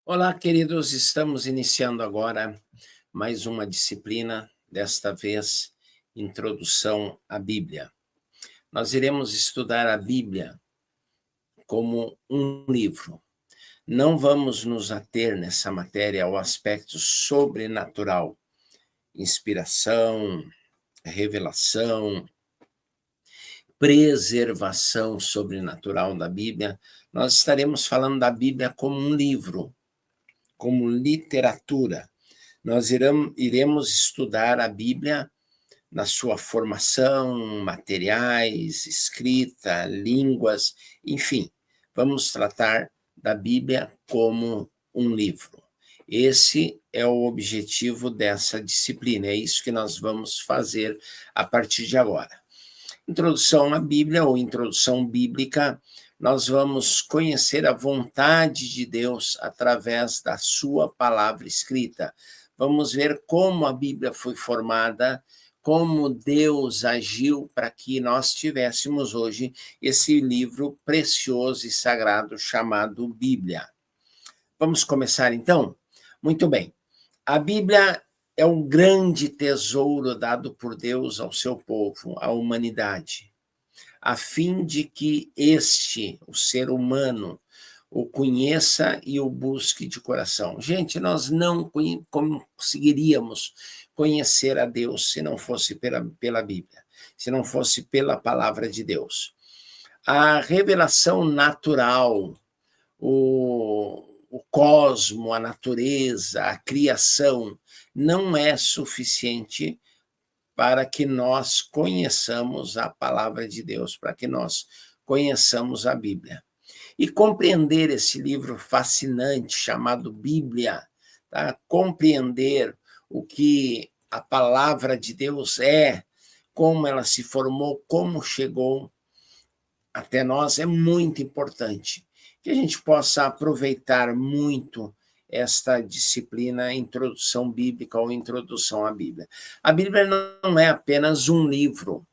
Olá, queridos, estamos iniciando agora mais uma disciplina, desta vez, Introdução à Bíblia. Nós iremos estudar a Bíblia como um livro. Não vamos nos ater nessa matéria ao aspecto sobrenatural, inspiração, revelação, preservação sobrenatural da Bíblia. Nós estaremos falando da Bíblia como um livro, como literatura. Nós iremos estudar a Bíblia na sua formação, materiais, escrita, línguas, enfim, vamos tratar da Bíblia como um livro. Esse é o objetivo dessa disciplina, é isso que nós vamos fazer a partir de agora. Introdução à Bíblia ou introdução bíblica, nós vamos conhecer a vontade de Deus através da sua palavra escrita. Vamos ver como a Bíblia foi formada, como Deus agiu para que nós tivéssemos hoje esse livro precioso e sagrado chamado Bíblia. Vamos começar então? Muito bem. A Bíblia é um grande tesouro dado por Deus ao seu povo, à humanidade, a fim de que o ser humano, o conheça e o busque de coração. Gente, nós não conseguiríamos conhecer a Deus se não fosse pela Bíblia, se não fosse pela palavra de Deus. A revelação natural, o cosmo, a natureza, a criação, não é suficiente para que nós conheçamos a palavra de Deus, para que nós conheçamos a Bíblia. E compreender esse livro fascinante chamado Bíblia, tá? Compreender o que a palavra de Deus é, como ela se formou, como chegou até nós, é muito importante. Que a gente possa aproveitar muito esta disciplina, Introdução Bíblica ou Introdução à Bíblia. A Bíblia não é apenas um livro.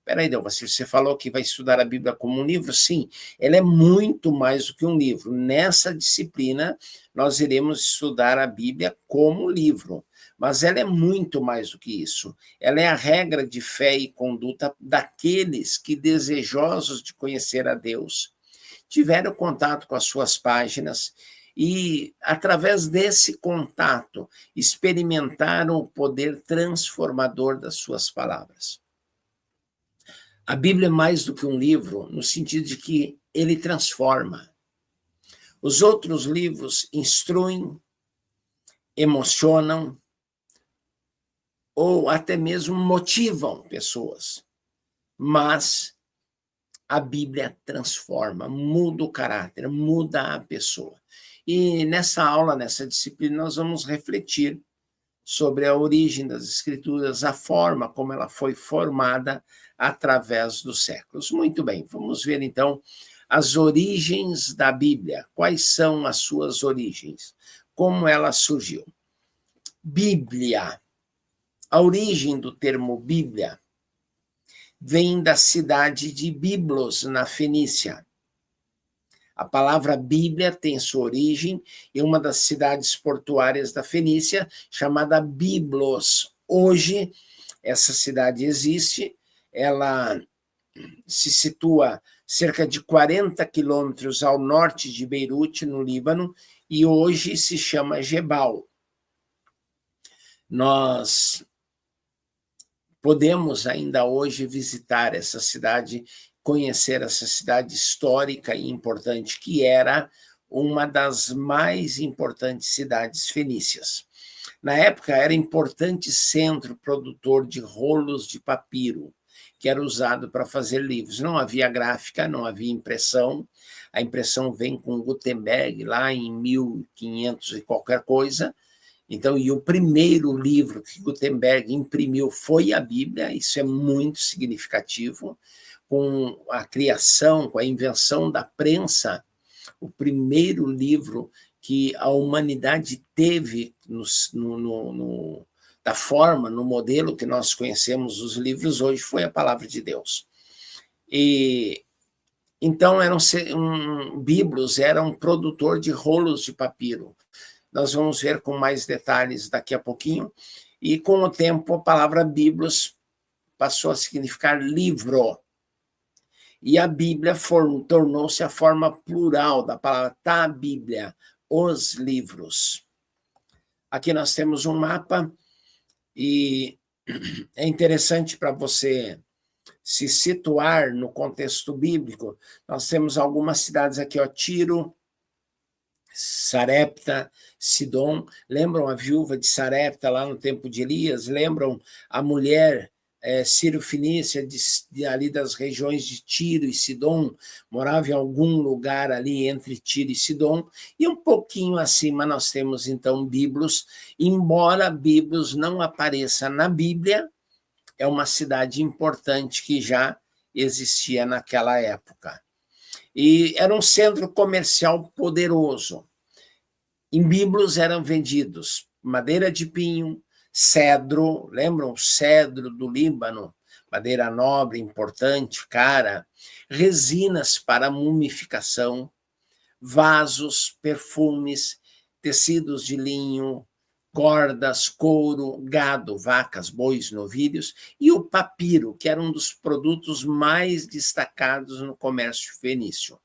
Peraí, Delvacir, você falou que vai estudar a Bíblia como um livro? Sim, ela é muito mais do que um livro. Nessa disciplina, nós iremos estudar a Bíblia como livro, mas ela é muito mais do que isso. Ela é a regra de fé e conduta daqueles que, desejosos de conhecer a Deus, tiveram contato com as suas páginas e, através desse contato, experimentaram o poder transformador das suas palavras. A Bíblia é mais do que um livro, no sentido de que ele transforma. Os outros livros instruem, emocionam ou até mesmo motivam pessoas, mas a Bíblia transforma, muda o caráter, muda a pessoa. E nessa aula, nessa disciplina, nós vamos refletir sobre a origem das Escrituras, a forma como ela foi formada através dos séculos. Muito bem, vamos ver então as origens da Bíblia. Quais são as suas origens? Como ela surgiu? Bíblia. A origem do termo Bíblia vem da cidade de Biblos, na Fenícia. A palavra Bíblia tem sua origem em uma das cidades portuárias da Fenícia, chamada Biblos. Hoje, essa cidade existe, ela se situa cerca de 40 quilômetros ao norte de Beirute, no Líbano, e hoje se chama Gebal. Nós podemos ainda hoje visitar essa cidade, conhecer essa cidade histórica e importante, que era uma das mais importantes cidades fenícias. Na época, era importante centro produtor de rolos de papiro, que era usado para fazer livros. Não havia gráfica, não havia impressão. A impressão vem com Gutenberg, lá em 1500 e qualquer coisa. Então, e o primeiro livro que Gutenberg imprimiu foi a Bíblia, isso é muito significativo. Com a criação, com a invenção da prensa, o primeiro livro que a humanidade teve da forma, no modelo que nós conhecemos os livros hoje, foi a palavra de Deus. E Então, Biblos era um produtor de rolos de papiro. Nós vamos ver com mais detalhes daqui a pouquinho. E, com o tempo, a palavra Biblos passou a significar livro. E a Bíblia tornou-se a forma plural da palavra tá Bíblia, os livros. Aqui nós temos um mapa e é interessante para você se situar no contexto bíblico. Nós temos algumas cidades aqui, ó, Tiro, Sarepta, Sidom. Lembram a viúva de Sarepta lá no tempo de Elias? Lembram a mulher Sírio-Fenícia, ali das regiões de Tiro e Sidom, morava em algum lugar ali entre Tiro e Sidom, e um pouquinho acima nós temos então Biblos, embora Biblos não apareça na Bíblia, é uma cidade importante que já existia naquela época. E era um centro comercial poderoso. Em Biblos eram vendidos madeira de pinho, cedro, lembram? Cedro do Líbano, madeira nobre, importante, cara, resinas para mumificação, vasos, perfumes, tecidos de linho, cordas, couro, gado, vacas, bois, novilhos, e o papiro, que era um dos produtos mais destacados no comércio fenício.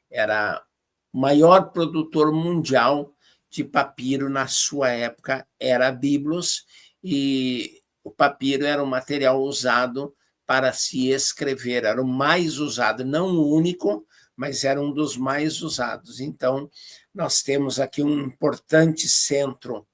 Era o maior produtor mundial de papiro na sua época, era Biblos, e o papiro era um material usado para se escrever, era o mais usado, não o único, mas era um dos mais usados. Então, nós temos aqui um importante centro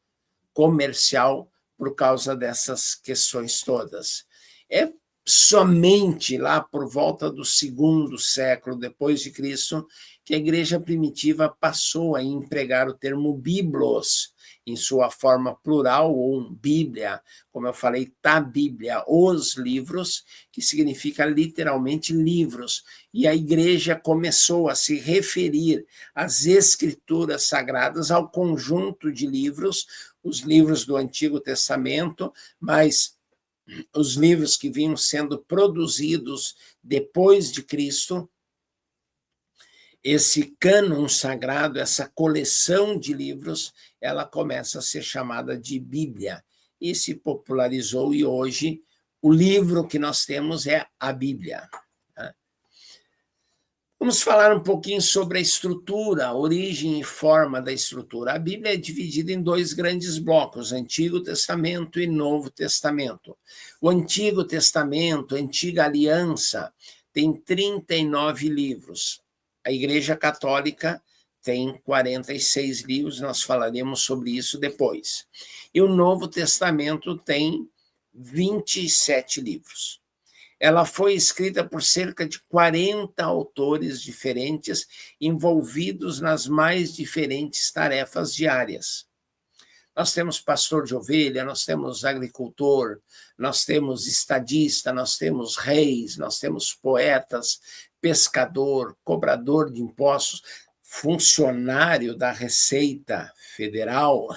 comercial por causa dessas questões todas. É somente lá por volta do 2º século depois de Cristo que a igreja primitiva passou a empregar o termo biblos em sua forma plural, ou Bíblia, como eu falei, tá Bíblia, os livros, que significa literalmente livros. E a igreja começou a se referir às escrituras sagradas, ao conjunto de livros, os livros do Antigo Testamento, mas os livros que vinham sendo produzidos depois de Cristo. Esse cânon sagrado, essa coleção de livros, ela começa a ser chamada de Bíblia e se popularizou, e hoje o livro que nós temos é a Bíblia. Vamos falar um pouquinho sobre a estrutura, a origem e forma da estrutura. A Bíblia é dividida em 2 grandes blocos, Antigo Testamento e Novo Testamento. O Antigo Testamento, Antiga Aliança, tem 39 livros. A Igreja Católica tem 46 livros, nós falaremos sobre isso depois. E o Novo Testamento tem 27 livros. Ela foi escrita por cerca de 40 autores diferentes, envolvidos nas mais diferentes tarefas diárias. Nós temos pastor de ovelha, nós temos agricultor, nós temos estadista, nós temos reis, nós temos poetas, pescador, cobrador de impostos, funcionário da Receita Federal,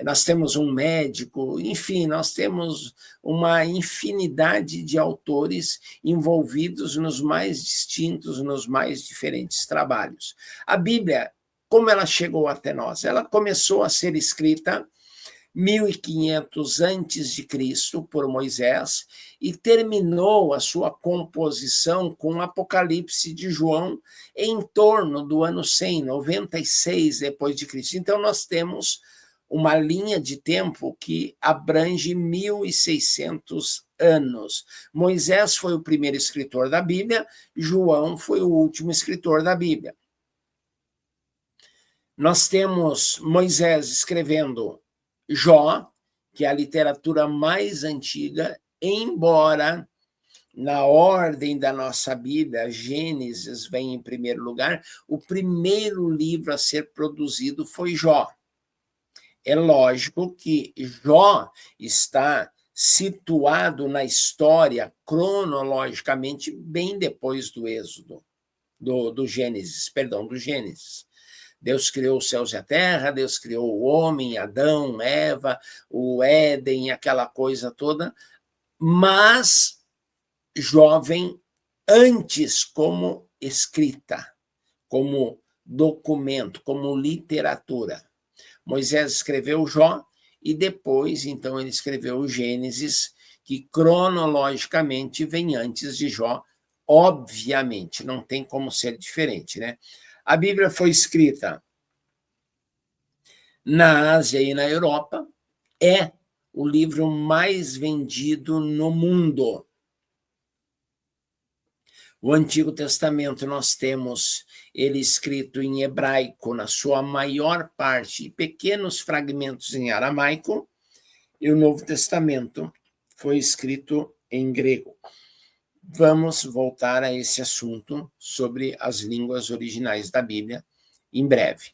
nós temos um médico, enfim, nós temos uma infinidade de autores envolvidos nos mais distintos, nos mais diferentes trabalhos. A Bíblia, como ela chegou até nós? Ela começou a ser escrita 1500 antes de Cristo por Moisés e terminou a sua composição com o Apocalipse de João em torno do ano 100, 96 depois de Cristo. Então nós temos uma linha de tempo que abrange 1600 anos. Moisés foi o primeiro escritor da Bíblia, João foi o último escritor da Bíblia. Nós temos Moisés escrevendo Jó, que é a literatura mais antiga, embora na ordem da nossa Bíblia, Gênesis vem em primeiro lugar, o primeiro livro a ser produzido foi Jó. É lógico que Jó está situado na história cronologicamente bem depois do Êxodo, do Gênesis. Deus criou os céus e a terra, Deus criou o homem, Adão, Eva, o Éden, aquela coisa toda, mas Jó vem antes como escrita, como documento, como literatura. Moisés escreveu Jó e depois, então, ele escreveu o Gênesis, que cronologicamente vem antes de Jó, obviamente, não tem como ser diferente, né? A Bíblia foi escrita na Ásia e na Europa, é o livro mais vendido no mundo. O Antigo Testamento nós temos ele escrito em hebraico, na sua maior parte, e pequenos fragmentos em aramaico, e o Novo Testamento foi escrito em grego. Vamos voltar a esse assunto sobre as línguas originais da Bíblia em breve.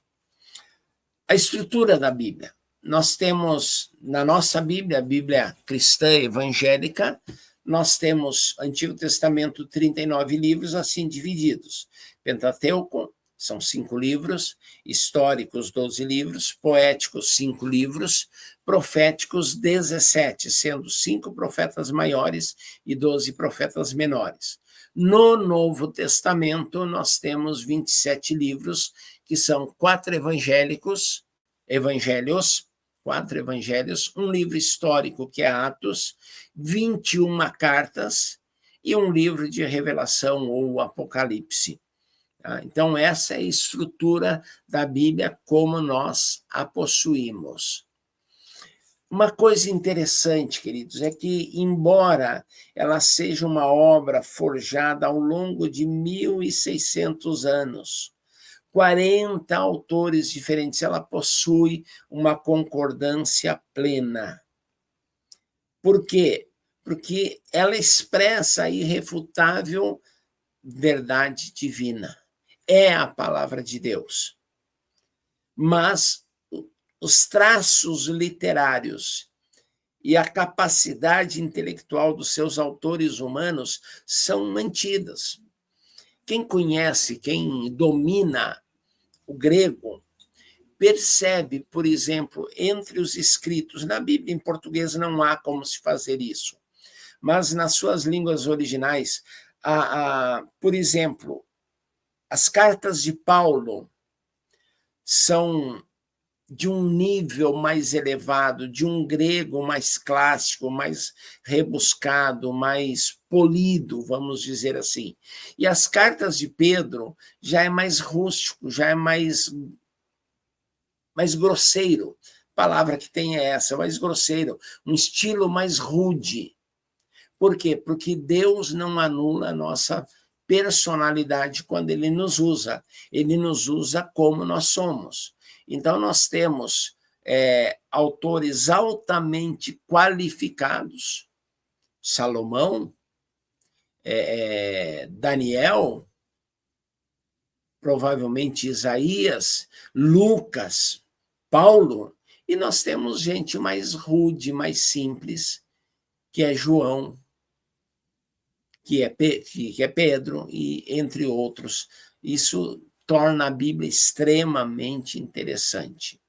A estrutura da Bíblia. Nós temos na nossa Bíblia, a Bíblia cristã evangélica, nós temos Antigo Testamento, 39 livros assim divididos. Pentateuco, são 5 livros, históricos, 12 livros, poéticos, 5 livros, proféticos, 17, sendo 5 profetas maiores e 12 profetas menores. No Novo Testamento, nós temos 27 livros, que são 4 evangelhos, 4 evangelhos, um livro histórico, que é Atos, 21 cartas e um livro de Revelação ou Apocalipse. Então, essa é a estrutura da Bíblia como nós a possuímos. Uma coisa interessante, queridos, é que, embora ela seja uma obra forjada ao longo de 1.600 anos, 40 autores diferentes, ela possui uma concordância plena. Por quê? Porque ela expressa a irrefutável verdade divina. É a palavra de Deus. Mas os traços literários e a capacidade intelectual dos seus autores humanos são mantidas. Quem conhece, quem domina o grego, percebe, por exemplo, entre os escritos, na Bíblia em português não há como se fazer isso, mas nas suas línguas originais, por exemplo, as cartas de Paulo são de um nível mais elevado, de um grego mais clássico, mais rebuscado, mais polido, vamos dizer assim. E as cartas de Pedro já é mais rústico, já é mais grosseiro. A palavra que tem é essa, mais grosseiro, um estilo mais rude. Por quê? Porque Deus não anula a nossa personalidade quando ele nos usa. Ele nos usa como nós somos. Então, nós temos autores altamente qualificados, Salomão, Daniel, provavelmente Isaías, Lucas, Paulo, e nós temos gente mais rude, mais simples, que é João, que é Pedro, e entre outros. Isso torna a Bíblia extremamente interessante.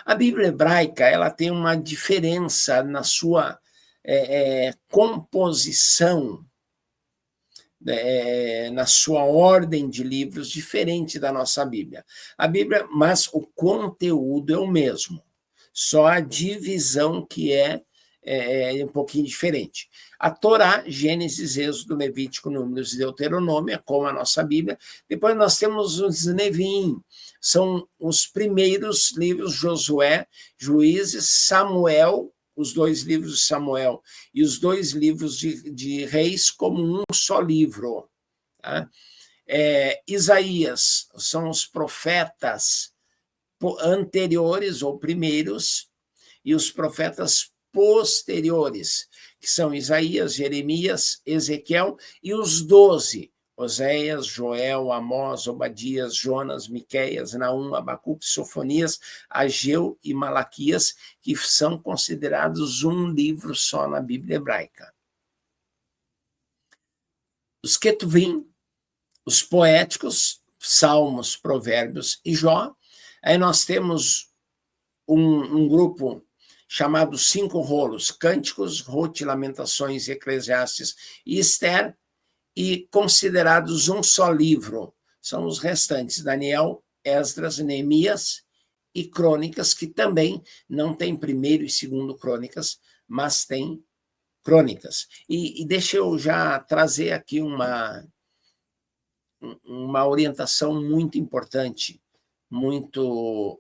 A Bíblia hebraica ela tem uma diferença na sua composição, na sua ordem de livros, diferente da nossa Bíblia. A Bíblia, mas o conteúdo é o mesmo, só a divisão que é um pouquinho diferente. A Torá, Gênesis, Êxodo, Levítico, Números e Deuteronômio, como a nossa Bíblia. Depois nós temos os Nevim, são os primeiros livros, Josué, Juízes, Samuel, os 2 livros de Samuel e os 2 livros de Reis como um só livro. Tá? Isaías são os profetas anteriores ou primeiros e os profetas posteriores, que são Isaías, Jeremias, Ezequiel e os 12, Oséias, Joel, Amós, Obadias, Jonas, Miqueias, Naum, Abacuque, Sofonias, Ageu e Malaquias, que são considerados um livro só na Bíblia hebraica. Os Ketuvim, os poéticos, Salmos, Provérbios e Jó. Aí nós temos um grupo chamado 5 rolos, Cânticos, Ruth, Lamentações, Eclesiastes e Ester, e considerados um só livro. São os restantes, Daniel, Esdras, Neemias e Crônicas, que também não tem primeiro e segundo Crônicas, mas tem Crônicas. E deixa eu já trazer aqui uma orientação muito importante, muito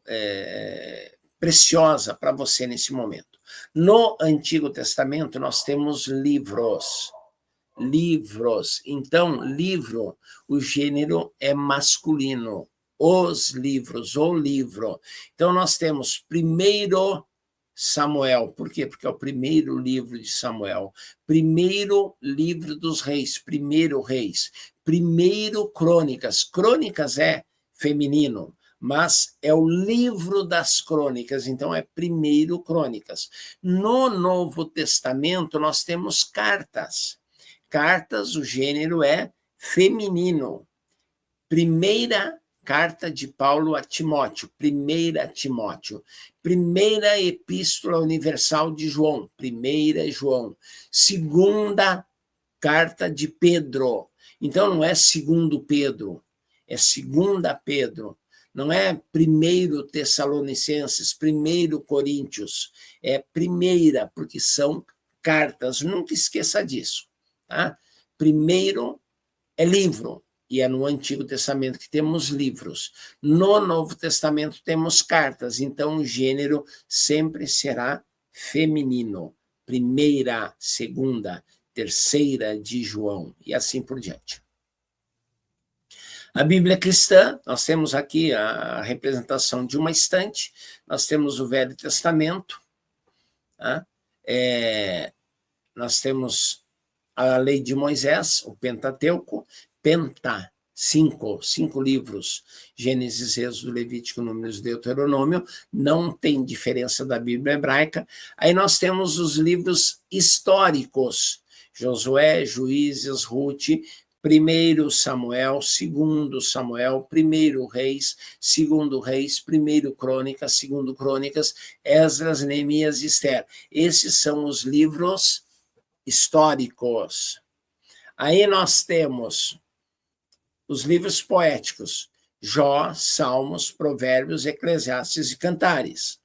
preciosa para você nesse momento. No Antigo Testamento, nós temos livros. Então, livro, o gênero é masculino. Os livros, o livro. Então, nós temos primeiro Samuel. Por quê? Porque é o primeiro livro de Samuel. Primeiro livro dos reis. Primeiro reis. Primeiro crônicas. Crônicas é feminino, mas é o livro das crônicas. Então, é primeiro crônicas. No Novo Testamento, nós temos cartas. Cartas, o gênero é feminino. Primeira carta de Paulo a Timóteo, primeira Timóteo. Primeira epístola universal de João, primeira João. Segunda carta de Pedro. Então não é segundo Pedro, é segunda Pedro. Não é primeiro Tessalonicenses, primeiro Coríntios. É primeira, porque são cartas. Nunca esqueça disso. Tá? Primeiro é livro, e é no Antigo Testamento que temos livros. No Novo Testamento temos cartas, então o gênero sempre será feminino. Primeira, segunda, terceira de João, e assim por diante. A Bíblia cristã, nós temos aqui a representação de uma estante, nós temos o Velho Testamento, tá? Nós temos a lei de Moisés, o Pentateuco, cinco livros, Gênesis, Êxodo, Levítico, Números, Deuteronômio, não tem diferença da Bíblia hebraica. Aí nós temos os livros históricos, Josué, Juízes, Ruth, primeiro Samuel, segundo Samuel, primeiro Reis, segundo Reis, primeiro Crônicas, segundo Crônicas, Esdras, Neemias e Esther. Esses são os livros históricos. Aí nós temos os livros poéticos, Jó, Salmos, Provérbios, Eclesiastes e Cantares.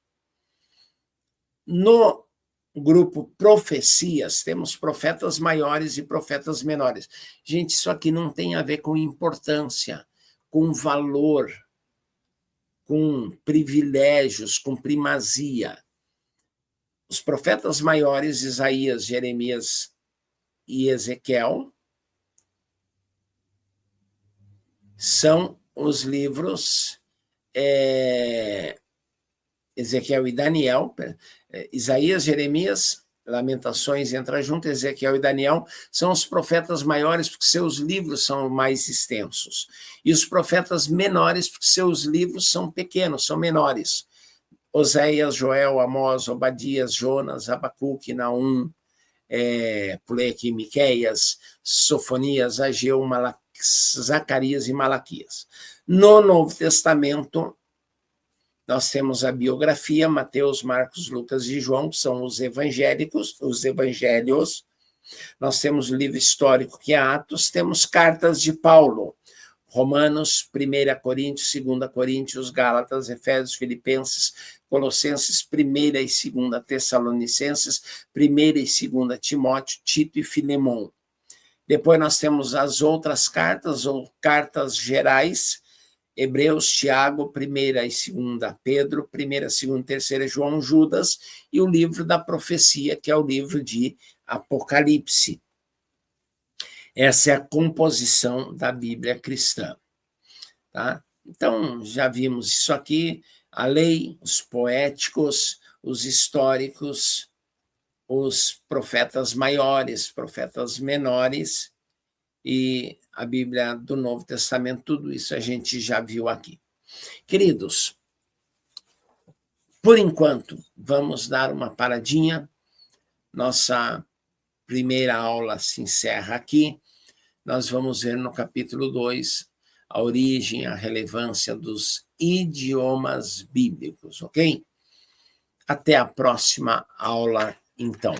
No grupo Profecias, temos profetas maiores e profetas menores. Gente, isso aqui não tem a ver com importância, com valor, com privilégios, com primazia. Os profetas maiores, Isaías, Jeremias e Ezequiel, são os livros Ezequiel e Daniel, Isaías, Jeremias, Lamentações entra junto, Ezequiel e Daniel são os profetas maiores porque seus livros são mais extensos. E os profetas menores porque seus livros são pequenos, são menores. Oséias, Joel, Amós, Obadias, Jonas, Abacuque, Naum, pulei aqui, Miqueias, Sofonias, Ageu, Zacarias e Malaquias. No Novo Testamento, nós temos a biografia, Mateus, Marcos, Lucas e João, que são os evangélicos, os evangelhos. Nós temos o livro histórico, que é Atos, temos cartas de Paulo, Romanos, 1 Coríntios, 2 Coríntios, Gálatas, Efésios, Filipenses, Colossenses, 1 e 2 Tessalonicenses, 1 e 2 Timóteo, Tito e Filemon. Depois nós temos as outras cartas, ou cartas gerais, Hebreus, Tiago, 1 e 2 Pedro, 1, 2, 3 João, Judas, e o livro da profecia, que é o livro de Apocalipse. Essa é a composição da Bíblia cristã. Tá? Então, já vimos isso aqui, a lei, os poéticos, os históricos, os profetas maiores, profetas menores, e a Bíblia do Novo Testamento, tudo isso a gente já viu aqui. Queridos, por enquanto, vamos dar uma paradinha. Nossa primeira aula se encerra aqui. Nós vamos ver no capítulo 2 a origem, a relevância dos idiomas bíblicos, ok? Até a próxima aula, então.